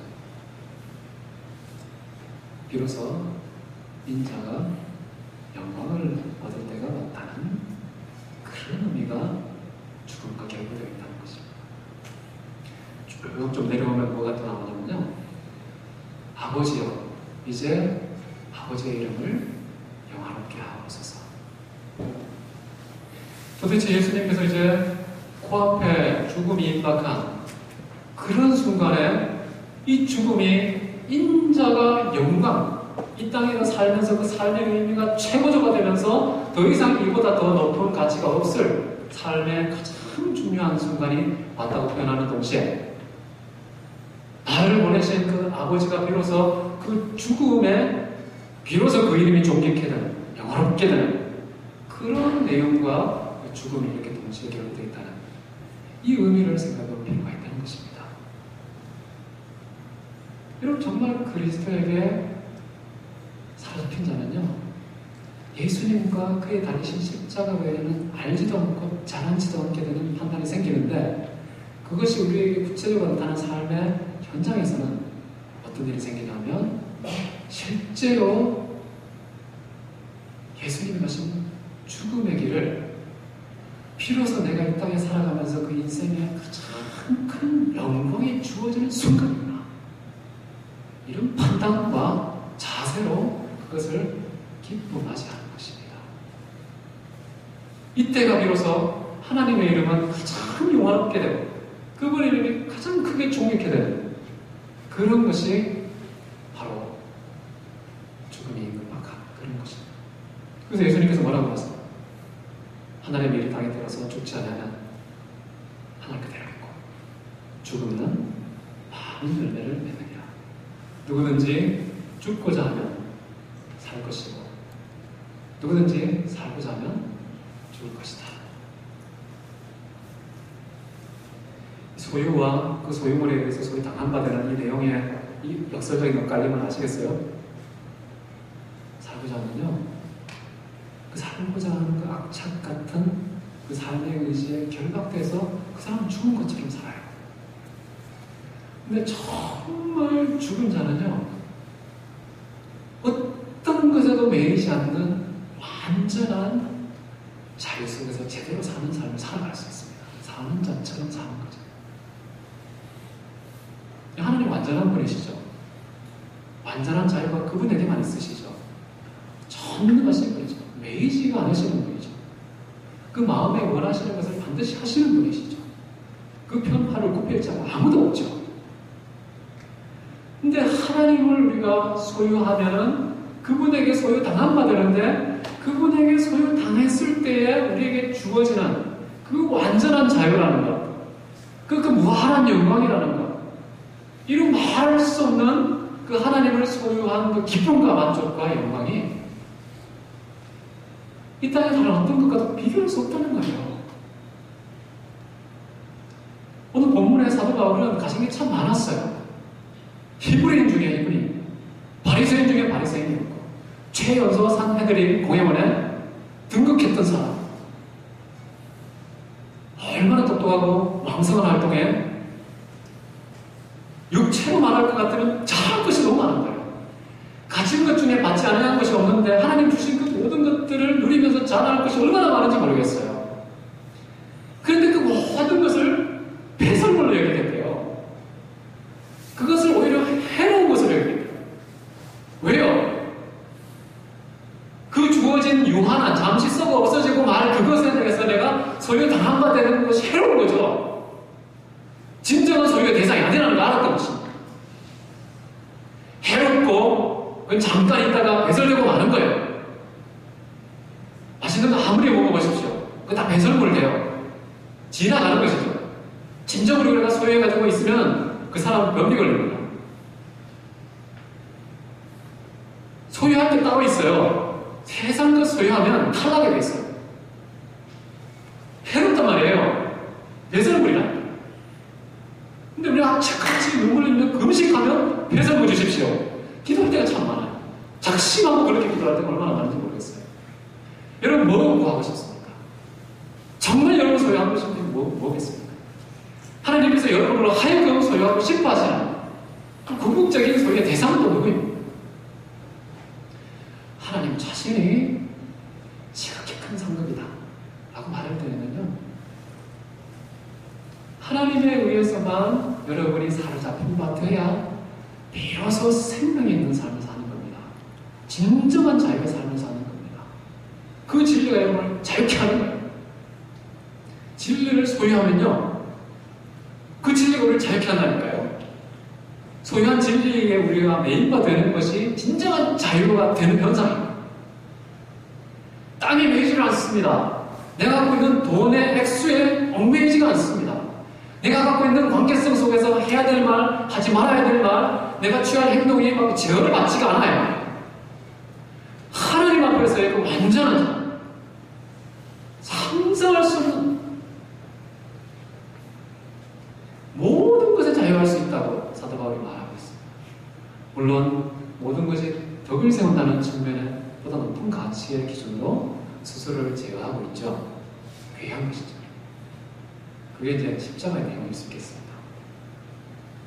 비로소 인자가 영광을 얻을 때가 왔다는 그런 의미가 죽음과 결부되어 있다는 것입니다. 쭉 좀 내려오면 뭐가 또 나오냐면요. 아버지여, 이제 아버지의 이름을 영화롭게 하옵소서. 도대체 예수님께서 이제 코앞에 죽음이 임박한 그런 순간에 이 죽음이 인자가 영광, 이 땅에서 살면서 그 삶의 의미가 최고조가 되면서 더 이상 이보다 더 높은 가치가 없을 삶의 가장 중요한 순간이 왔다고 표현하는 동시에 나를 보내신 그 아버지가 비로소 그 죽음에 비로소 그 이름이 존귀케 되는, 영화롭게 되는 그런 내용과 죽음이 이렇게 동시에 결합되어 있다는 이 의미를 생각해볼 필요가 있다는 것입니다. 여러분, 정말 그리스도에게 사로잡힌 자는요, 예수님과 그의 달리신 십자가 외에는 알지도 않고 잘하지도 않게 되는 판단이 생기는데, 그것이 우리에게 구체적으로 나타나는 삶의 현장에서는 어떤 일이 생기냐면 실제로 예수님이 가신 죽음의 길을 비로소 내가 이 땅에 살아가면서 그 인생의 가장 큰 영광이 주어지는 순간이구나, 이런 판단과 자세로 그것을 기쁨하지 않는 것입니다. 이때가 비로소 하나님의 이름은 가장 영화롭게 되고 그분의 이름이 가장 크게 존귀케 되는 그런 것이 바로 죽음이 임박한 그런 것입니다. 그래서 예수님께서 뭐라고 하세요? 하나님의 일이 땅에 들어서 죽지 않으면 하늘 그대로 있고 죽음은 많은 열매를 맺느니라. 누구든지 죽고자 하면 살 것이고 누구든지 살고자 하면 죽을 것이다. 소유와 그 소유물에 의해서 소위 당한 바 되는 이 내용의 이 역설적인 엇갈림을 아시겠어요? 살고자 하면요, 그 살고자 하는 그 악착 같은 그 삶의 의지에 결박돼서 그 사람은 죽은 것처럼 살아요. 근데 정말 죽은 자는요, 어떤 것에도 매이지 않는 완전한 자유 속에서 제대로 사는 삶을 살아갈 수 있습니다. 사는 자처럼 사는 거죠. 하나님 완전한 분이시죠. 완전한 자유가 그분에게만 있으시죠. 전능하신 분이죠. 매이지가 않으시는 분이죠. 그 마음에 원하시는 것을 반드시 하시는 분이시죠. 그 편파를 굽힐 자가 아무도 없죠. 근데 하나님을 우리가 소유하면은 그분에게 소유당한 바 되는데, 그분에게 소유당했을 때에 우리에게 주어지는 그 완전한 자유라는 것, 그 무한한 영광이라는 것, 이루 말할 수 없는 그 하나님을 소유한 그 기쁨과 만족과 영광이 이 땅에 다른 어떤 것과도 비교할 수 없다는 거예요. 오늘 본문의 사도 바울은 가진 게 참 많았어요. 히브리인 중에 히브리인, 바리새인 중에 바리새인이었고, 최연소 산헤드린 공회원에 등극했던 사람, 얼마나 똑똑하고 왕성한 활동에 육체로 말할 것 같으면 잘할 것이 너무 많은 거예요. 가진 것 중에 받지 않은 것이 없는데 하나님 주신 그 모든 것들을 누리면서 잘할 것이 얼마나 많은지 모르겠어요. 그런데 그 모든 것을 배설물로 여기게 돼요. 그것을 오히려 해로운 것으로 여기게 돼요. 왜요? 그 주어진 유한한, 잠시 썩어 없어지고 말 그것에 대해서 내가 소유당한 바 되는 것이 해로운 거죠. 진정한 소유의 대상이 아니라는 걸 알았던 것입니다. 해롭고 그건 잠깐 있다가 배설되고 마는 거예요. 맛있는 거 아무리 먹어보십시오. 그거 다 배설물 돼요. 지나가는 것이죠. 진정으로 우리가 소유해가지고 있으면 그 사람은 병이 걸립니다. 소유할 게 따로 있어요. 세상 것 소유하면 탈락이 돼 있어요. 해롭단 말이에요. 배설물이라. 근데 우리가 착같이 눈물 흘리며 금식하면 배설물 주십시오. 기도할 때가 참 많아요. 작심하고 그렇게 기도할 때가 얼마나 많은지 모르겠어요. 여러분 뭐 구하고 싶습니까? 정말 여러분 소유하고 싶은 게 뭐겠습니까? 하나님께서 여러분으로 하여금 소유하고 싶어 하시는 그 궁극적인 소유의 대상은 또 누구입니까? 하나님 자신이 지극히 큰 상급이다 라고 말할 때는요, 하나님에 의해서만 여러분이 사로잡힌 바 되어야 비로소 생명이 있는 삶을 사는 겁니다. 진정한 자유의 삶을 사는 겁니다. 그 진리가 여러분을 자유케 하는 거예요. 진리를 소유하면요, 그 진리가 우리를 자유케 한다니까요. 소유한 진리에 우리가 매인바 되는 것이 진정한 자유가 되는 현상입니다. 땅에 매이지를 않습니다. 내가 갖고 있는 돈의 액수에 얽매이지가 않습니다. 내가 갖고 있는 관계성 속에서 해야 될 말, 하지 말아야 될 말, 내가 취할 행동이 막 제어를 받지가 않아요. 하나님 앞에서의 그 완전한 상상할 수 없는 모든 것에 자유할 수 있다고 사도 바울이 말하고 있습니다. 물론 모든 것이 덕을 세운다는 측면에 보다 높은 가치의 기준으로 스스로를 제어하고 있죠. 귀한 것이죠. 그게 이제 십자가의 내용일 수 있겠습니다.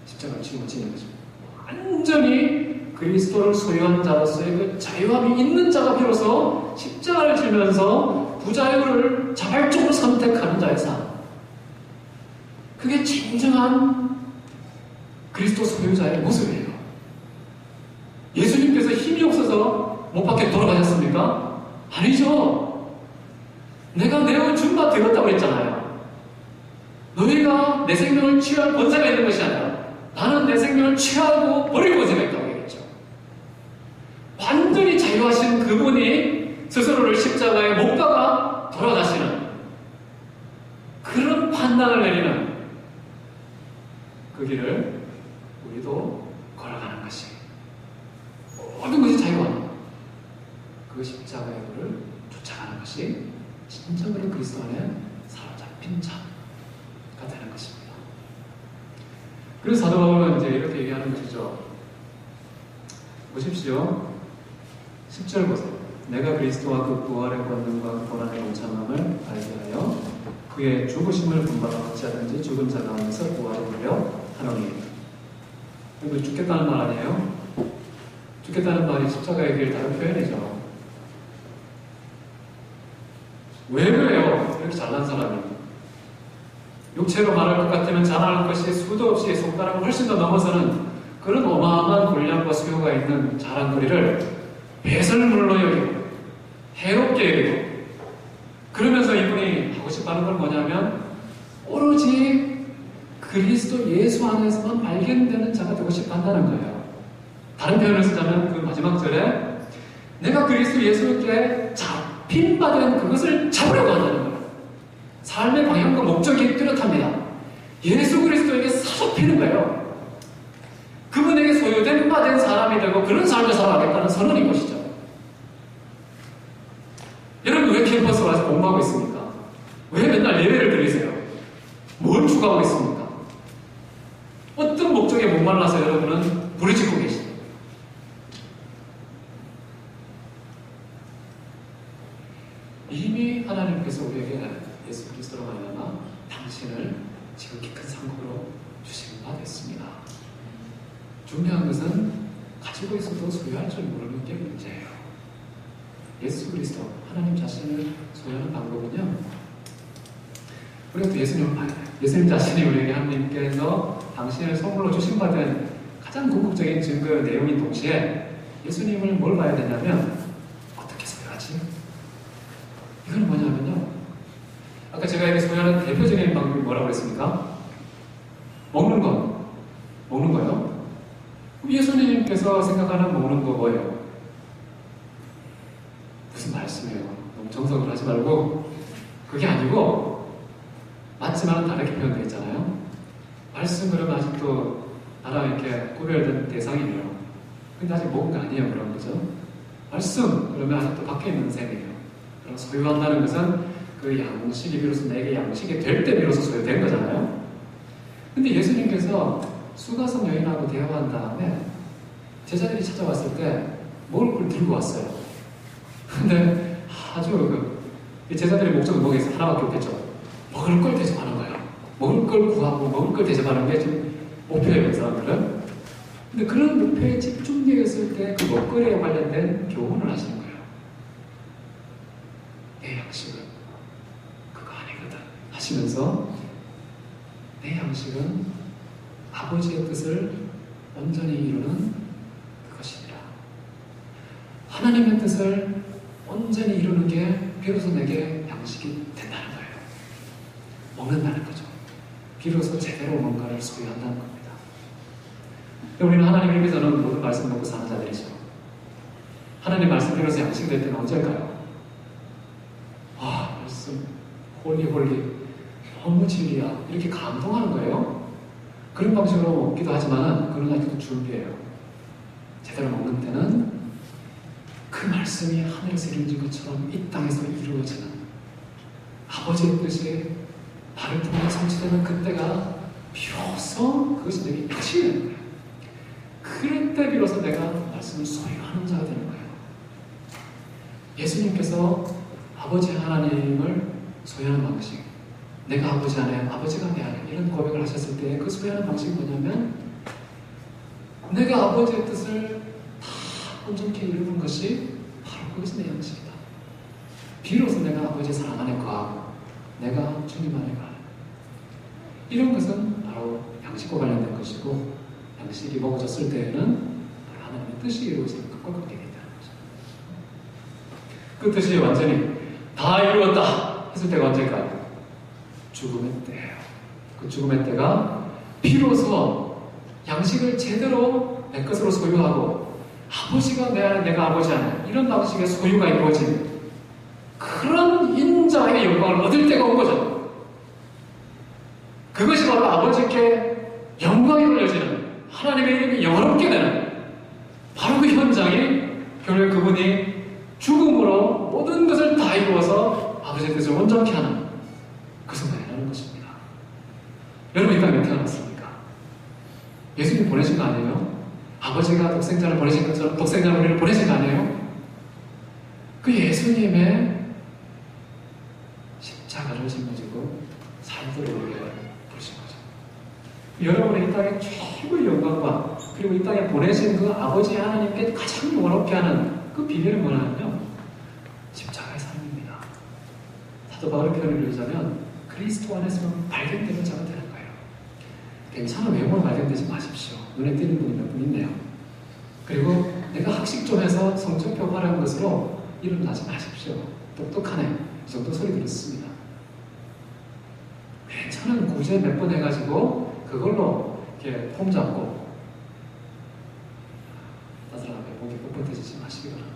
십자가를 짊어지는 것입니다. 완전히 그리스도를 소유한 자로서의 그 자유함이 있는 자가 비로소 십자가를 지면서 부자유를 자발적으로 선택하는 자의 삶. 그게 진정한 그리스도 소유자의 모습이에요. 예수님께서 힘이 없어서 못 밖에 돌아가셨습니까? 아니죠. 내가 내어 준 바 되었다고 했잖아요. 너희가 내 생명을 취할 권세가 있는 것이 아니라 나는 내 생명을 취하고 버릴 권세가 있다고 얘기했죠. 완전히 자유하신 그분이 스스로를 십자가에 못 박아 돌아가시는 그런 판단을 내리는 그 길을 우리도 걸어가는 것이 모든 것이 자유와 그 십자가의 길을 쫓아가는 것이 진정으로 그리스도 안에 사로잡힌 자가 되는 것입니다. 그래서 사도 바울은 이제 이렇게 얘기하는 것이죠. 보십시오. 10절 보세요. 내가 그리스도와 그 부활의 권능과 그 고난의 동참함을 알게 하여 그의 죽으심을 본받아 어찌하든지 죽은 자 가운데서 부활을 누려 하노니. 이거 죽겠다는 말 아니에요? 죽겠다는 말이 십자가의 길 다른 표현이죠. 왜 그래요? 이렇게 잘난 사람이. 육체로 말할 것 같으면 자랑할 것이 수도 없이 손가락을 훨씬 더 넘어서는 그런 어마어마한 분량과 수요가 있는 자랑거리를 배설물로 여기고 해롭게 여기고 그러면서 이분이 하고 싶어하는 건 뭐냐면 오로지 그리스도 예수 안에서만 발견되는 자가 되고 싶어 한다는 거예요. 다른 표현을 쓰자면 그 마지막 절에 내가 그리스도 예수께 잡힌 바 된 그것을 잡으려고 한다는 거예요. 삶의 방향과 목적이 뚜렷합니다. 예수 그리스도에게 사로잡히는 거예요. 그분에게 소유된 바 된 사람이 되고 그런 삶을 살아가겠다는 선언인 것이죠. 여러분 왜 캠퍼스 와서 공부하고 있습니까? 왜 맨날 예배를 드리세요? 뭘 추구하고 있습니까? 어떤 목적에 목말라서 여러분은 부르짖고 계시죠? 이미 하나님께서 우리에게 예수 그리스도로 말미암아 당신을 지극히 큰 상급으로 주신 바 됐습니다. 중요한 것은 가지고 있어도 소유할 줄 모르는 게 문제예요. 예수 그리스도, 하나님 자신을 소유하는 방법은요. 우리가 또 예수님을 봐야 돼요. 예수님 자신이 우리에게 하나님께서 당신을 선물로 주신 바 된 가장 궁극적인 증거 내용인 동시에 예수님을 뭘 봐야 되냐면 어떻게 소유하지? 이건 뭐냐면요. 아까 제가 이렇게 소유하는 대표적인 방법이 뭐라고 했습니까? 먹는 거. 먹는 거요. 예수님께서 생각하는 먹는 거 뭐예요? 무슨 말씀이에요? 너무 정석을 하지 말고 그게 아니고 맞지만 다르게 표현되어 있잖아요. 말씀 그러면 아직도 나랑 이렇게 구별된 대상이에요. 근데 아직 먹은 거 아니에요. 그런 거죠. 말씀 그러면 아직도 밖에 있는 셈이에요. 그럼 소유한다는 것은 그 양식이 비로소 내게 양식이 될 때 비로소 소유된 거잖아요. 근데 예수님께서 수가성 여인하고 대화한 다음에 제자들이 찾아왔을 때 먹을 걸 들고 왔어요. 근데 아주 제자들의 목적은 뭐겠어요? 하나밖에 없겠죠. 먹을 걸 대접하는 거예요. 먹을 걸 구하고 먹을 걸 대접하는 게 지금 목표예요, 그 사람들은. 근데 그런 목표에 집중되었을 때 그 먹거리에 관련된 교훈을 하시는 거예요. 내 양식은 그거 아니거든 하시면서 내 양식은 아버지의 뜻을 온전히 이루는 그것이니라. 하나님의 뜻을 온전히 이루는 게 비로소 내게 양식이 된다는 거예요. 먹는다는 거죠. 비로소 제대로 뭔가를 소유한다는 겁니다. 우리는 하나님 입에서는 모든 말씀 먹고 사는 자들이죠. 하나님 말씀 비로소 양식이 될 때는 언제일까요? 아, 말씀 홀리 너무 진리야 이렇게 감동하는 거예요. 그런 방식으로 먹기도 하지만 그런 아직도 준비해요. 제대로 먹는 때는 그 말씀이 하늘에서 이루어진 것처럼 이 땅에서 이루어지는 아버지의 뜻이 나를 통해 성취되는 그때가 비로소 그것이 내게 양식이 되는 거예요. 그럴 때 비로소 내가 말씀을 소유하는 자가 되는 거예요. 예수님께서 아버지 하나님을 소유하는 방식, 내가 아버지 안에, 아버지가 내 안에 이런 고백을 하셨을 때 그 소유하는 방식이 뭐냐면 내가 아버지의 뜻을 다 온전히 이루는 것이 바로 그것이 내 양식이다. 비로소 내가 아버지의 사랑 안에 거하고 내가 주님 안에 가는 이런 것은 바로 양식과 관련된 것이고 양식이 먹어졌을 때에는 바로 하나님의 뜻이 이루어지는 것과 관계되어 있다는 거죠. 그 뜻이 완전히 다 이루었다 했을 때가 언제일까요? 죽음의 때예요. 그 죽음의 때가 비로소 양식을 제대로 내 것으로 소유하고 아버지가 내 안에 내가 아버지 안에 이런 방식의 소유가 이루어진 그런 인자의 영광을 얻을 때가 온 거죠. 그것이 바로 아버지께 영광이 돌려지는 하나님의 이름이 영화롭게 되는 바로 그 현장이 결국 그분이 죽음으로 모든 것을 다 이루어서 아버지의 뜻을 온전케 하는 그 순간이라는 것입니다. 여러분 이 땅에 몇 태어났습니까? 예수님 보내신 거 아니에요? 아버지가 독생자를 보내신 것처럼 독생자를 우리를 보내신 거 아니에요? 그 예수님의 십자가를 짊어지고 살도록 우리에게 부르신 거죠. 여러분의 이 땅의 최고의 영광과 그리고 이 땅에 보내신 그 아버지 하나님께 가장 영원롭게 하는 그 비밀은 뭐냐면요, 십자가의 삶입니다. 사도 바울의 표현을 빌자면 그리스도 안에서 발견되는 자가 되는 거예요. 괜찮은 외모로 발견되지 마십시오. 눈에 띄는 분이 몇 분 있네요. 그리고 내가 학식 좀 해서 성적표 화려한 것으로 일어나지 마십시오. 똑똑하네. 이 정도 소리 들었습니다. 괜찮은 구제 몇 번 해가지고 그걸로 이렇게 폼 잡고 따뜻하게 목이 뻣뻣해지지 마시기 바랍니다.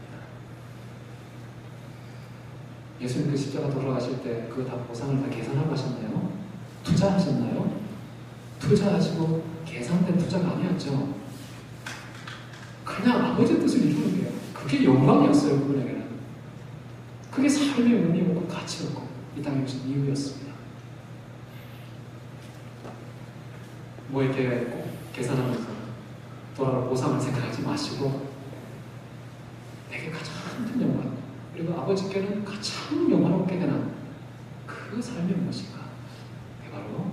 예수님 그 십자가 돌아가실 때 그 다 보상을 다 계산하고 하셨나요? 투자하셨나요? 투자하시고 계산된 투자가 아니었죠. 그냥 아버지의 뜻을 이루는 게요. 그게 영광이었어요, 그분에게는. 그게 삶의 의미였고 가치였고 이 땅에 오신 이유였습니다. 뭐 이렇게 꼭 계산하면서 돌아올 보상을 생각하지 마시고 내게 가장 큰 영광, 그리고 아버지께는 가장 영화롭게 되는 그 삶이 무엇인가? 그게 바로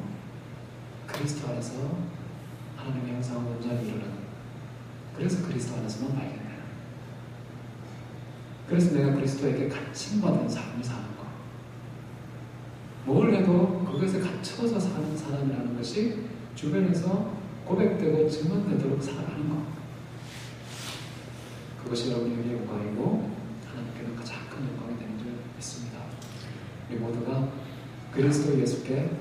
그리스도 안에서 하나님의 형상을 온전히 이루는, 그래서 그리스도 안에서만 발견되는, 그래서 내가 그리스도에게 갇힘받은 삶을 사는 것, 뭘 해도 그것에 갇혀서 사는 사람이라는 것이 주변에서 고백되고 증언되도록 살아가는 것, 그것이 여러분에게 영광이고 하나님께는 가장 큰 영광이 되는 줄 믿습니다. 우리 모두가 그리스도 예수께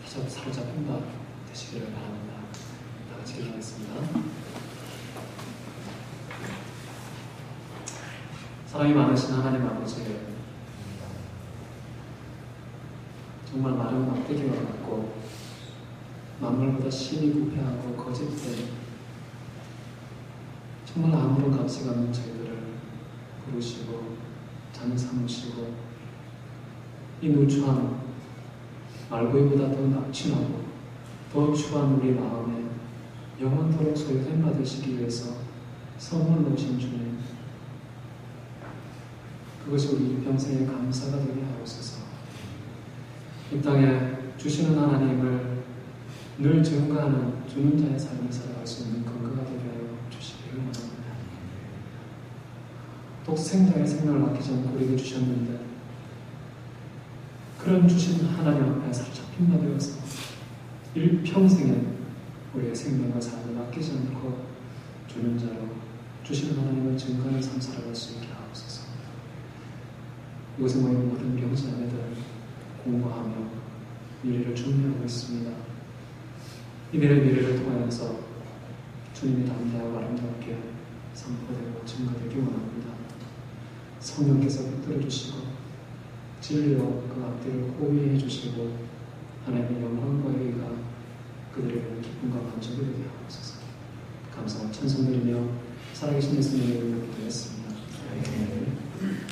사로잡힌 바 되시기를 바랍니다. 다 같이 기도하겠습니다. 사랑이 많으신 하나님 아버지, 정말 마른 막대기와 같고 만물보다 심히 부패하고 거짓된, 정말 아무런 값이 없는 저희들을 부르시고 잠 삼으시고 이 누추한 말구이보다 더 낙취하고 더 추한 우리 마음에 영원토록 소유된 받으시기 위해서 선물 놓으신 주님, 그것이 우리 평생의 감사가 되게 하옵소서. 이 땅에 주시는 하나님을 늘 증거하는 주는 자의 삶을 살아갈 수 있는 근거가 되게 하여 주시기를 원합니다. 독생자의 생명을 맡기지 않고 우리에게 주셨는데 그런 주신 하나님 앞에 사로잡힌 바 되어서 일평생에 우리의 생명과 삶을 맡기지 않고 주는 자로 주시는 하나님을 증거하는 삶 살아갈 수 있게 하옵소서. 이곳에 모인 모든 우리 형제자매들 공부하며 미래를 준비하고 있습니다. 이들의 미래를 통하여서 주님이 담대하고 아름답게 선포되고 증거되기 원합니다. 성령께서 붙들어 주시고 진리로 그 앞뒤를 호위해 주시고 하나님의 영광과 의가 그들에게 기쁨과 만족이 되게 하옵소서. 감사와 찬송드리며 살아계신 예수님의 이름으로 기도했습니다. 아멘.